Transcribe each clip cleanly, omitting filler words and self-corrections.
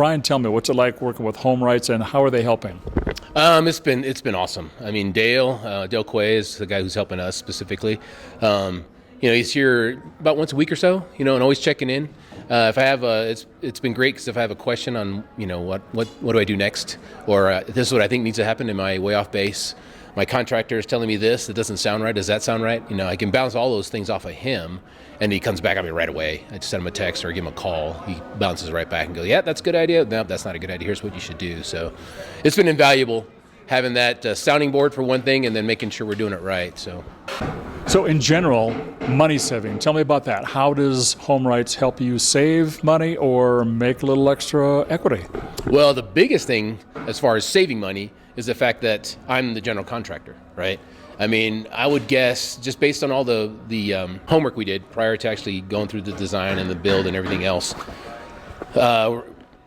Brian, tell me, what's it like working with HomeWrights, and how are they helping? It's been awesome. I mean, Dale Quay is the guy who's helping us specifically. He's here about once a week or so, and always checking in. If I have it's been great because if I have a question on, what do I do next, or this is what I think needs to happen, am I way off base? My contractor is telling me this, it doesn't sound right. Does that sound right? I can bounce all those things off of him, and he comes back at me right away. I just send him a text or give him a call. He bounces right back and goes, yeah, that's a good idea. No, that's not a good idea. Here's what you should do. So it's been invaluable having that sounding board for one thing, and then making sure we're doing it right. So in general, money saving, tell me about that. How does HomeWrights help you save money or make a little extra equity? Well, the biggest thing as far as saving money is the fact that I'm the general contractor, right? I mean, I would guess, just based on all the homework we did prior to actually going through the design and the build and everything else,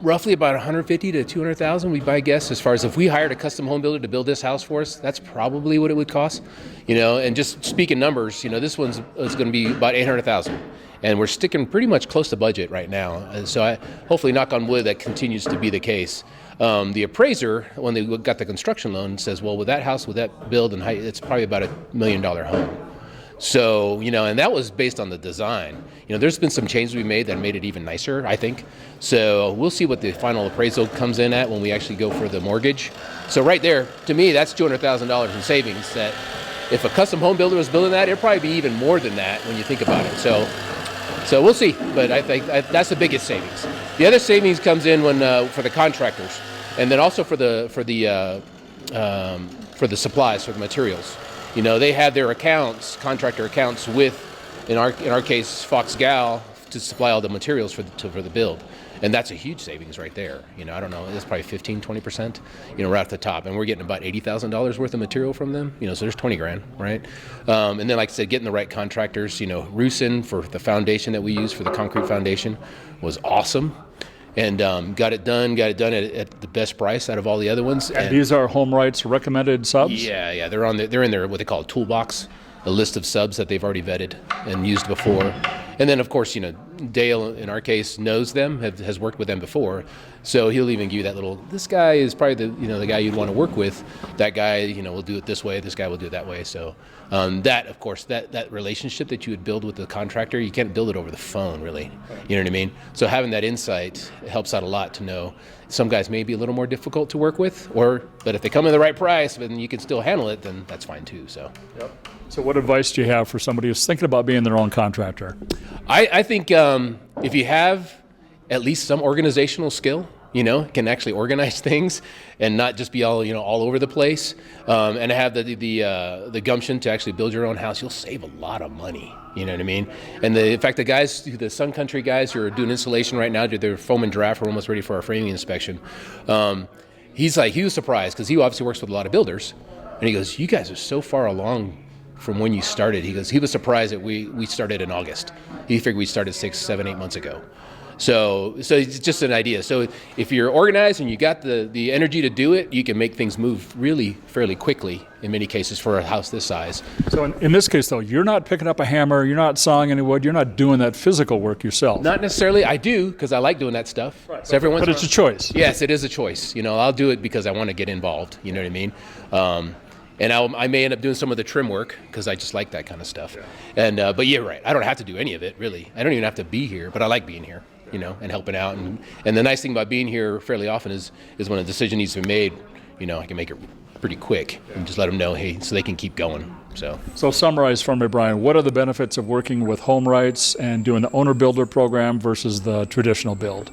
roughly about $150,000 to $200,000, we buy guess, as far as if we hired a custom home builder to build this house for us, that's probably what it would cost. And just speaking numbers, this one's is going to be about $800,000. And we're sticking pretty much close to budget right now. And so I hopefully, knock on wood, that continues to be the case. The appraiser, when they got the construction loan, says, well, with that house, with that build and height, it's probably about $1 million home. So, and that was based on the design. There's been some changes we made that made it even nicer, I think. So we'll see what the final appraisal comes in at when we actually go for the mortgage. So right there, to me, that's $200,000 in savings that if a custom home builder was building that, it'd probably be even more than that when you think about it. So we'll see, but I think that's the biggest savings. The other savings comes in when for the contractors, and then also for the supplies, for the materials. They have their accounts, contractor accounts with, in our case, Fox Gal, to supply all the materials for the build. And that's a huge savings right there. I don't know, it's probably 15-20%, right off the top. And we're getting about $80,000 worth of material from them, so there's $20,000, right? And then, like I said, getting the right contractors, Roosin for the foundation that we use for the concrete foundation was awesome. And got it done at the best price out of all the other ones. And these are HomeWrights recommended subs? Yeah, they're in their what they call a toolbox, a list of subs that they've already vetted and used before. And then, of course, Dale, in our case, knows them, has worked with them before. So he'll even give you that little, this guy is probably the guy you'd want to work with. That guy, will do it this way. This guy will do it that way. So that, of course, that relationship that you would build with the contractor, you can't build it over the phone, really. You know what I mean? So having that insight helps out a lot to know some guys may be a little more difficult to work with, but if they come in the right price and you can still handle it, then that's fine too. So. Yep. So what advice do you have for somebody who's thinking about being their own contractor? I think if you have at least some organizational skill, can actually organize things and not just be all over the place, and have the gumption to actually build your own house, you'll save a lot of money. You know what I mean? And in fact, the Sun Country guys who are doing installation right now, their foam and draft, are almost ready for our framing inspection. He was surprised because he obviously works with a lot of builders, and he goes, "You guys are so far along from when you started." He goes, he was surprised that we started in August. He figured we started 6, 7, 8 months ago. So it's just an idea. So if you're organized and you got the energy to do it, you can make things move really fairly quickly in many cases for a house this size. So in this case, though, you're not picking up a hammer, you're not sawing any wood, you're not doing that physical work yourself. Not necessarily. I do because I like doing that stuff. Right. So But it's a choice. Yes, it is a choice. I'll do it because I want to get involved. You know what I mean? And I may end up doing some of the trim work because I just like that kind of stuff. Yeah. And but you're right. I don't have to do any of it, really. I don't even have to be here, but I like being here, and helping out. And the nice thing about being here fairly often is when a decision needs to be made, I can make it pretty quick and just let them know, hey, so they can keep going. So summarize for me, Brian, what are the benefits of working with HomeWrights and doing the owner-builder program versus the traditional build?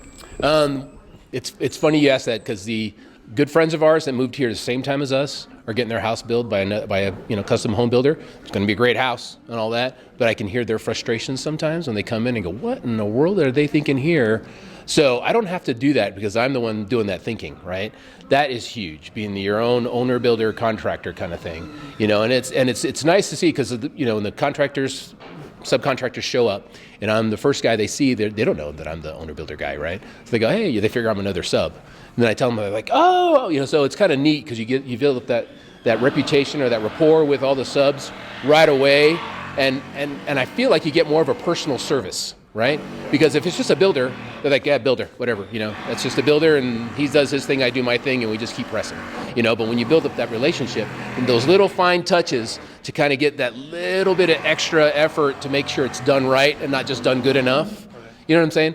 It's funny you ask that because the good friends of ours that moved here at the same time as us are getting their house built by a custom home builder. It's going to be a great house and all that, but I can hear their frustrations sometimes when they come in and go, what in the world are they thinking here? So I don't have to do that because I'm the one doing that thinking, right? That is huge, being your own owner, builder, contractor kind of thing, and it's nice to see because when the contractors, subcontractors show up and I'm the first guy they see, they don't know that I'm the owner builder guy, right? So they go, hey, they figure I'm another sub. And then I tell them, they're like, oh, so it's kind of neat because you build up that reputation or that rapport with all the subs right away. And I feel like you get more of a personal service, right? Because if it's just a builder, they're like, yeah, builder, whatever, that's just a builder, and he does his thing, I do my thing, and we just keep pressing, but when you build up that relationship and those little fine touches to kind of get that little bit of extra effort to make sure it's done right and not just done good enough, you know what I'm saying?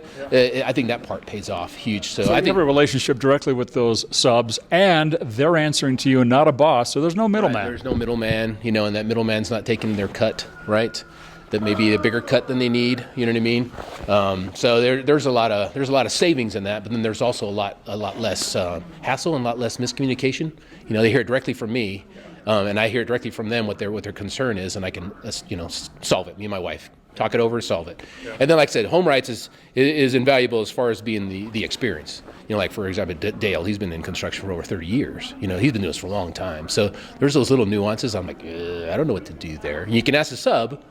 I think that part pays off huge. So I you think have a relationship directly with those subs, and they're answering to you, not a boss, so there's no middleman. Right, there's no middleman, and that middleman's not taking their cut, right? That may be a bigger cut than they need, you know what I mean? So there's a lot of savings in that, but then there's also a lot less hassle and a lot less miscommunication. They hear it directly from me, and I hear it directly from them what their concern is, and I can solve it. Me and my wife talk it over, solve it. Yeah. And then, like I said, HomeWrights is invaluable as far as being the experience. Like for example, Dale, he's been in construction for over 30 years. He's been doing this for a long time. So there's those little nuances. I'm like, I don't know what to do there. And you can ask the sub,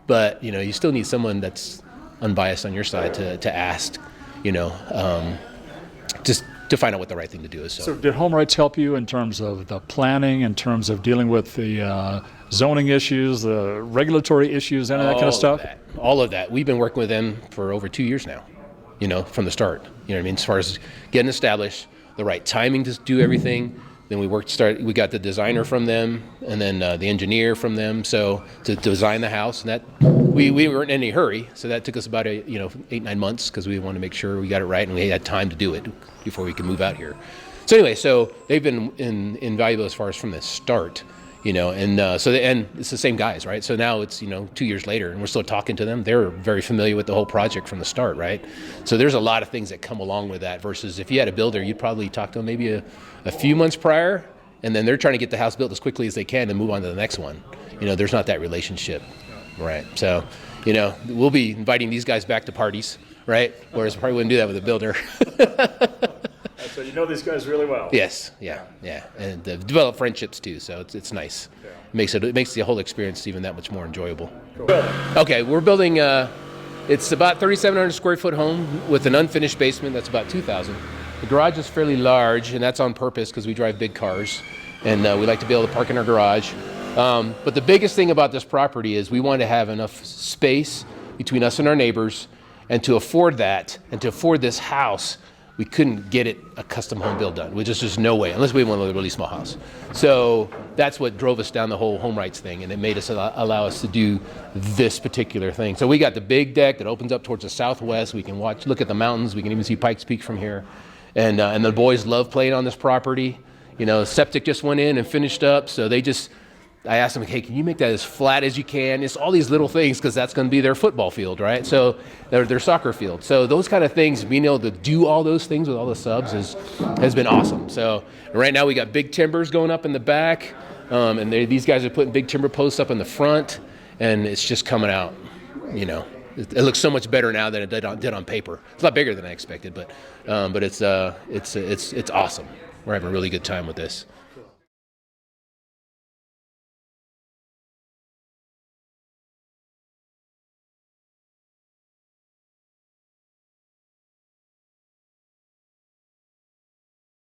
but you still need someone that's unbiased on your side to ask, just to find out what the right thing to do is. So did HomeWrights help you in terms of the planning, in terms of dealing with the zoning issues, the regulatory issues, any of that kind of stuff? All of that. We've been working with them for over 2 years now, from the start. You know what I mean? As far as getting established, the right timing to do everything. Then we we got the designer from them, and then the engineer from them. So to design the house, and that we weren't in any hurry. So that took us about 8-9 months because we wanted to make sure we got it right and we had time to do it before we could move out here. So anyway, so they've been invaluable as far as from the start, and and it's the same guys, right? So now it's 2 years later, and we're still talking to them. They're very familiar with the whole project from the start, right? So there's a lot of things that come along with that. Versus if you had a builder, you'd probably talk to them maybe a few months prior, and then they're trying to get the house built as quickly as they can and move on to the next one. There's not that relationship, right? So we'll be inviting these guys back to parties, right? Whereas I probably wouldn't do that with a builder. So you know these guys really well. Yes, yeah, and develop friendships too. So it's nice. Yeah. It makes the whole experience even that much more enjoyable. Cool. Okay, we're building. It's about 3,700 square foot home with an unfinished basement. That's about 2,000. The garage is fairly large, and that's on purpose because we drive big cars, and we like to be able to park in our garage. But the biggest thing about this property is we want to have enough space between us and our neighbors, and to afford that, and to afford this house, we couldn't get it a custom home build done, which is just no way, unless we want a really small house. So that's what drove us down the whole HomeWrights thing, and it made us allow us to do this particular thing. So we got the big deck that opens up towards the southwest. We can look at the mountains. We can even see Pikes Peak from here. And the boys love playing on this property. Septic just went in and finished up, so I asked them, hey, can you make that as flat as you can? It's all these little things because that's going to be their football field, right? So their soccer field. So those kind of things, being able to do all those things with all the subs has been awesome. So right now we got big timbers going up in the back, and these guys are putting big timber posts up in the front, and it's just coming out, It looks so much better now than it did on paper. It's a lot bigger than I expected, but it's awesome. We're having a really good time with this.